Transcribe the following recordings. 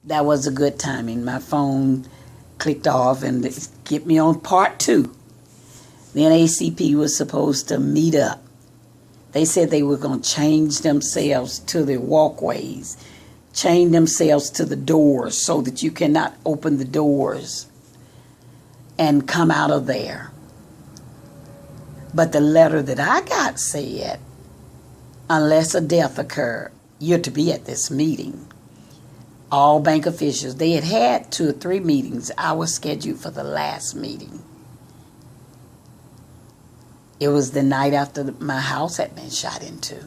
that was a good timing. My phone clicked off and get me on part 2. The NAACP was supposed to meet up. They said they were going to change themselves to the walkways, chain themselves to the doors so that you cannot open the doors and come out of there. But the letter that I got said, unless a death occurred, you're to be at this meeting. All bank officials, they had 2 or 3 meetings. I was scheduled for the last meeting. It was the night after my house had been shot into.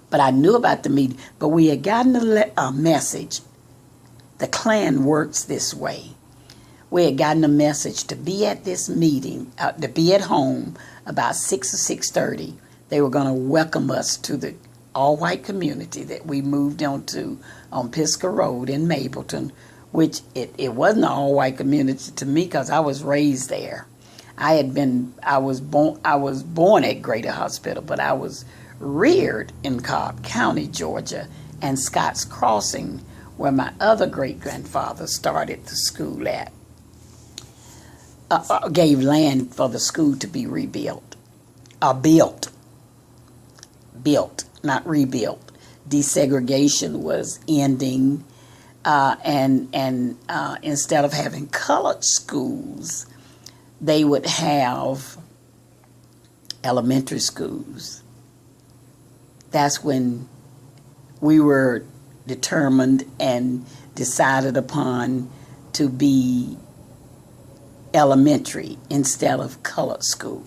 But I knew about the meeting. But we had gotten a message. The Klan works this way. We had gotten a message to be at this meeting, to be at home about 6 or 6:30. They were going to welcome us to the all-white community that we moved on to on Pisgah Road in Mableton, which it wasn't an all-white community to me because I was raised there. I was born at Greater Hospital, but I was reared in Cobb County, Georgia, and Scotts Crossing, where my other great-grandfather started the school at. Gave land for the school to be rebuilt. Built, not rebuilt. Desegregation was ending, and instead of having colored schools, they would have elementary schools. That's when we were determined and decided upon to be elementary instead of colored school.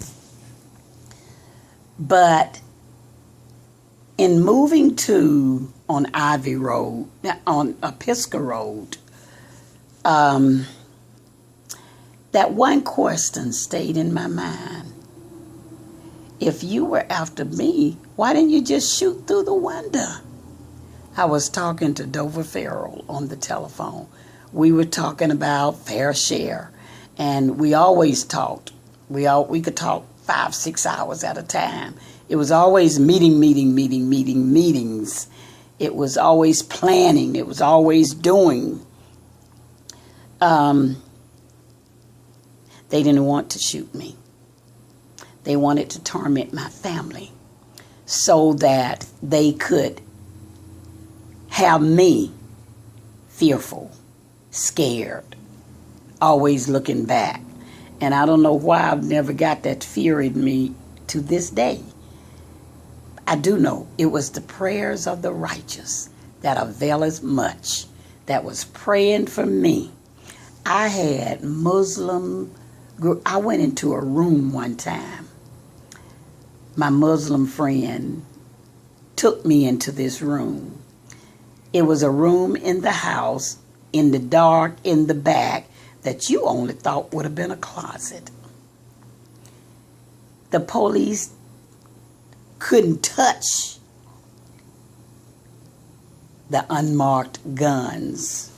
But in moving to on Ivy Road, on Pisgah Road, that one question stayed in my mind. If you were after me, why didn't you just shoot through the window? I was talking to Dover Farrell on the telephone. We were talking about fair share, and we always talked. We could talk 5-6 hours at a time. It was always meetings. It was always planning. It was always doing. They didn't want to shoot me. They wanted to torment my family so that they could have me fearful, scared, always looking back. And I don't know why I've never got that fear in me to this day. I do know it was the prayers of the righteous that availeth much, that was praying for me. I had I went into a room one time. My Muslim friend took me into this room. It was a room in the house, in the dark, in the back, that you only thought would have been a closet. The police couldn't touch the unmarked guns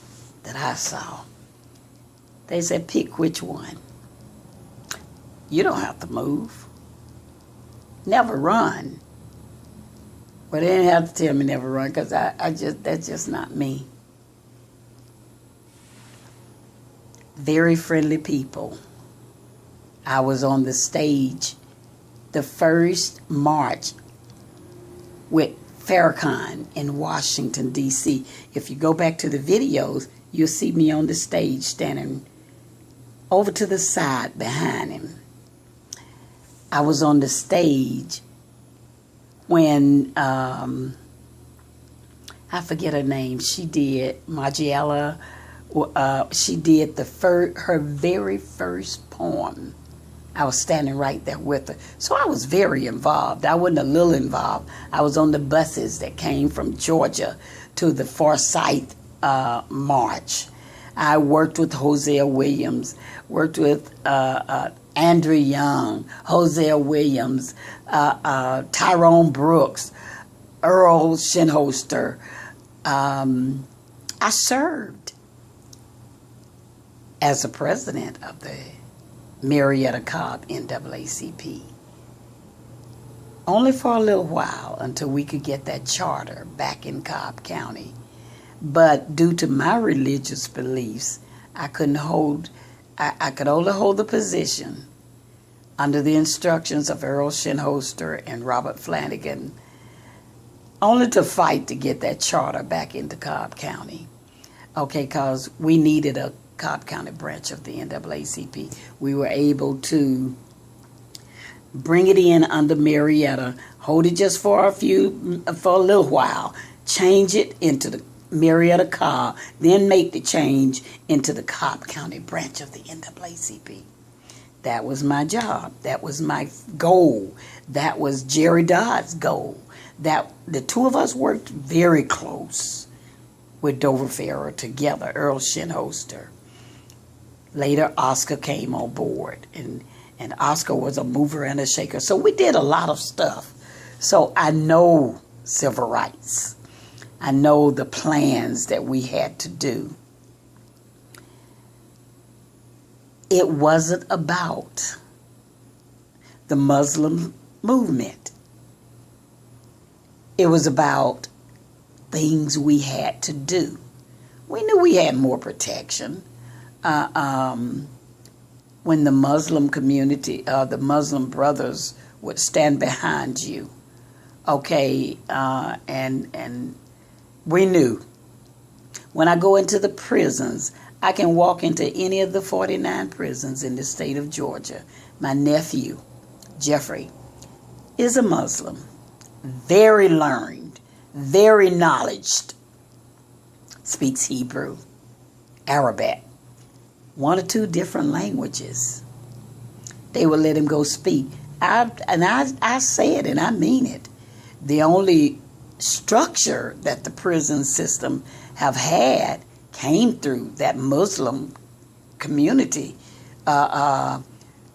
that I saw. They said, pick which one. You don't have to move. Never run. Well, they didn't have to tell me never run because that's just not me. Very friendly people. I was on the stage the first march with Farrakhan in Washington, D.C. If you go back to the videos, you'll see me on the stage standing over to the side behind him. I was on the stage when, I forget her name, she did, Margiela, she did her very first poem. I was standing right there with her. So I was very involved. I wasn't a little involved. I was on the buses that came from Georgia to the Forsyth March. I worked with Hosea Williams, worked with Andrew Young, Hosea Williams, Tyrone Brooks, Earl Shinholster. I served as a president of the Marietta Cobb NAACP. Only for a little while until we could get that charter back in Cobb County. But due to my religious beliefs, I couldn't hold, I could only hold the position under the instructions of Earl Shinholster and Robert Flanagan, only to fight to get that charter back into Cobb County. Okay, because we needed a Cobb County branch of the NAACP. We were able to bring it in under Marietta, hold it just for a little while, change it into the Marietta Cobb, then make the change into the Cobb County branch of the NAACP. That was my job. That was my goal. That was Jerry Dodd's goal. That the two of us worked very close with Dover Farrer together, Earl Shinholster. Later, Oscar came on board, and Oscar was a mover and a shaker. So we did a lot of stuff. So I know civil rights. I know the plans that we had to do. It wasn't about the Muslim movement. It was about things we had to do. We knew we had more protection. When the Muslim community, the Muslim brothers would stand behind you, okay, and we knew. When I go into the prisons, I can walk into any of the 49 prisons in the state of Georgia. My nephew, Jeffrey, is a Muslim, very learned, very knowledgeable, speaks Hebrew, Arabic, 1 or 2 different languages. They would let him go speak. I say it and I mean it. The only structure that the prison system have had came through that Muslim community,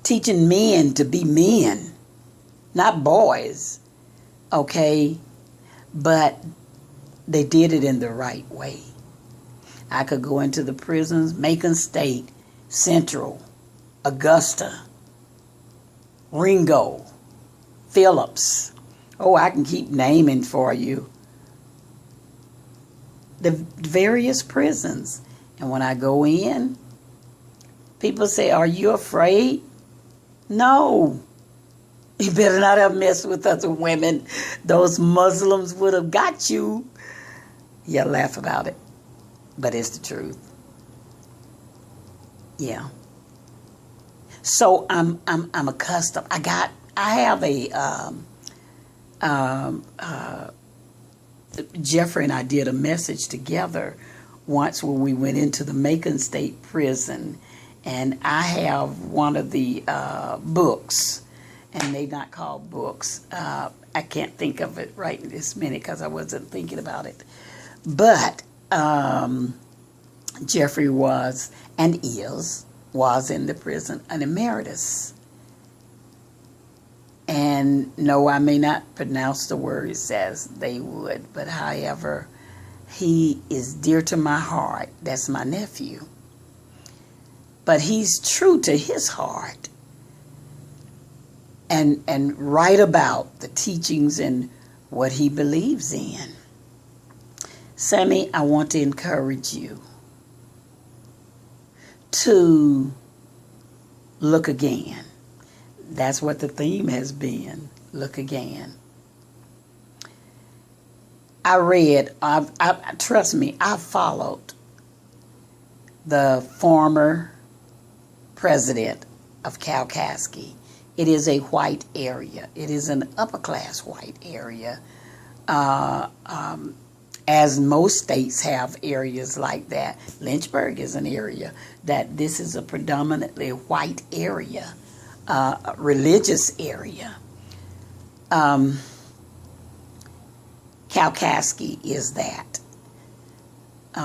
teaching men to be men, not boys, okay? But they did it in the right way. I could go into the prisons, Macon State, Central, Augusta, Ringo, Phillips. Oh, I can keep naming for you. The various prisons. And when I go in, people say, "Are you afraid?" No. You better not have messed with other women. Those Muslims would have got you. Yeah, laugh about it. But it's the truth. Yeah. So I'm accustomed. I have a Jeffrey and I did a message together once when we went into the Macon State Prison, and I have one of the books, and they're not called books. I can't think of it right this minute because I wasn't thinking about it. But Jeffrey was in the prison, an emeritus. And no, I may not pronounce the words as they would, but however, he is dear to my heart. That's my nephew. But he's true to his heart and right about the teachings and what he believes in. Sammy, I want to encourage you to look again. That's what the theme has been. Look again. I read, trust me, I followed the former president of Kalkaska. It is a white area. It is an upper class white area. As most states have areas like that. Lynchburg is an area that this is a predominantly white area. Religious area. Kalkaska is that.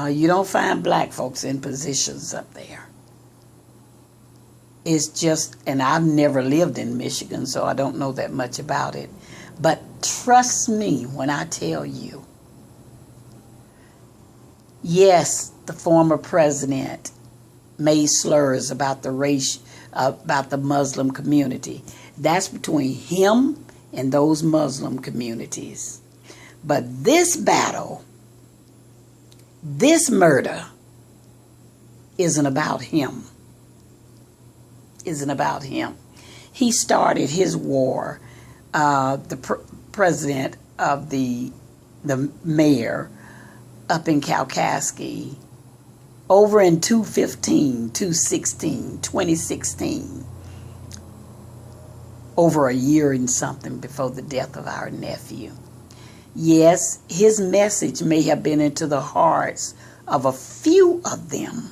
You don't find black folks in positions up there. It's just, and I've never lived in Michigan, so I don't know that much about it. But trust me when I tell you, yes, the former president made slurs about the race, about the Muslim community. That's between him and those Muslim communities. But this battle This murder isn't about him. Isn't about him. He started his war. The president of the mayor up in Kalkaska over in 2016, over a year and something before the death of our nephew. Yes, his message may have been into the hearts of a few of them,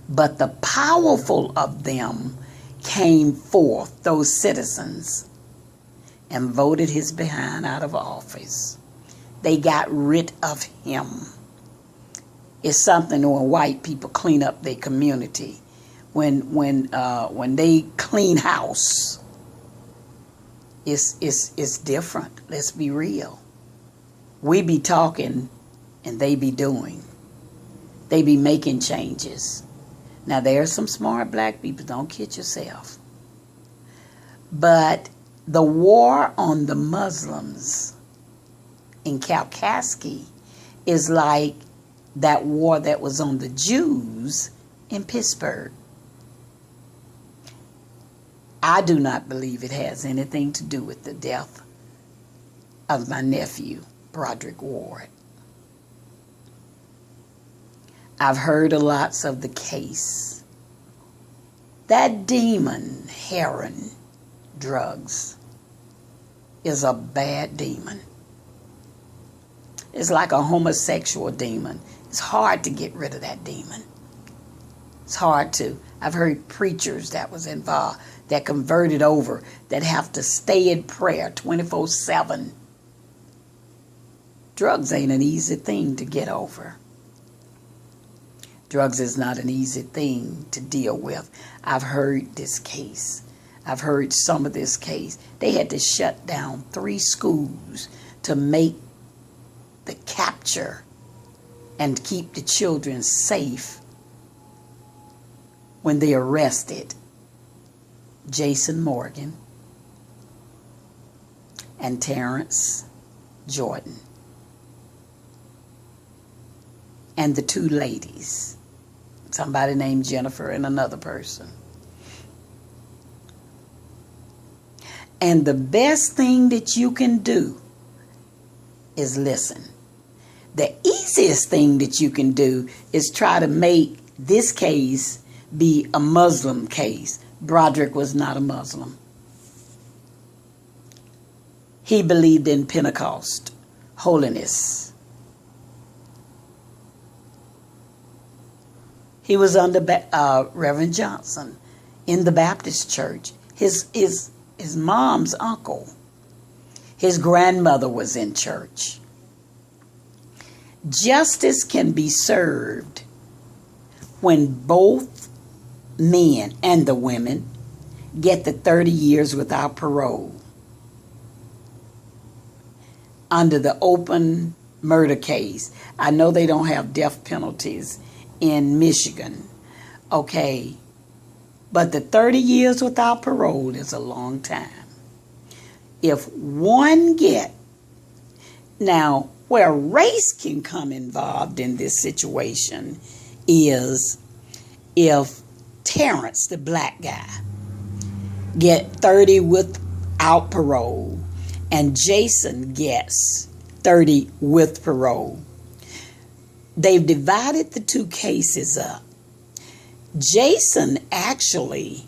but the powerful of them came forth, those citizens, and voted his behind out of office. They got rid of him. It's something when white people clean up their community. When they clean house, it's different. Let's be real. We be talking and they be doing. They be making changes. Now there are some smart black people, don't kid yourself. But the war on the Muslims in Kalkaska is like that war that was on the Jews in Pittsburgh. I do not believe it has anything to do with the death of my nephew, Broderick Ward. I've heard a lots of the case. That demon, heroin, drugs, is a bad demon. It's like a homosexual demon. It's hard to get rid of that demon. It's hard to. I've heard preachers that was involved that converted over that have to stay in prayer 24/7. Drugs ain't an easy thing to get over. Drugs is not an easy thing to deal with. I've heard this case. I've heard some of this case. They had to shut down 3 schools to make the capture and keep the children safe when they arrested Jason Morgan and Terrence Jordan and the 2 ladies, somebody named Jennifer and another person. And the best thing that you can do is listen. The easiest thing that you can do is try to make this case be a Muslim case. Broderick was not a Muslim. He believed in Pentecost, holiness. He was under Reverend Johnson in the Baptist church. His mom's uncle, his grandmother was in church. Justice can be served when both men and the women get the 30 years without parole under the open murder case. I know they don't have death penalties in Michigan, okay, but the 30 years without parole is a long time. If one now where race can come involved in this situation is if Terrence, the black guy, get 30 without parole and Jason gets 30 with parole. They've divided the 2 cases up. Jason actually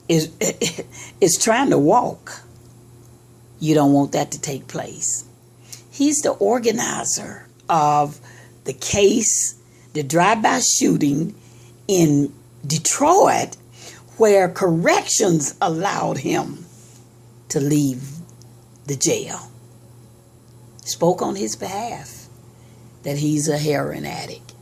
is trying to walk. You don't want that to take place. He's the organizer of the case, the drive-by shooting in Detroit, where corrections allowed him to leave the jail. Spoke on his behalf that he's a heroin addict.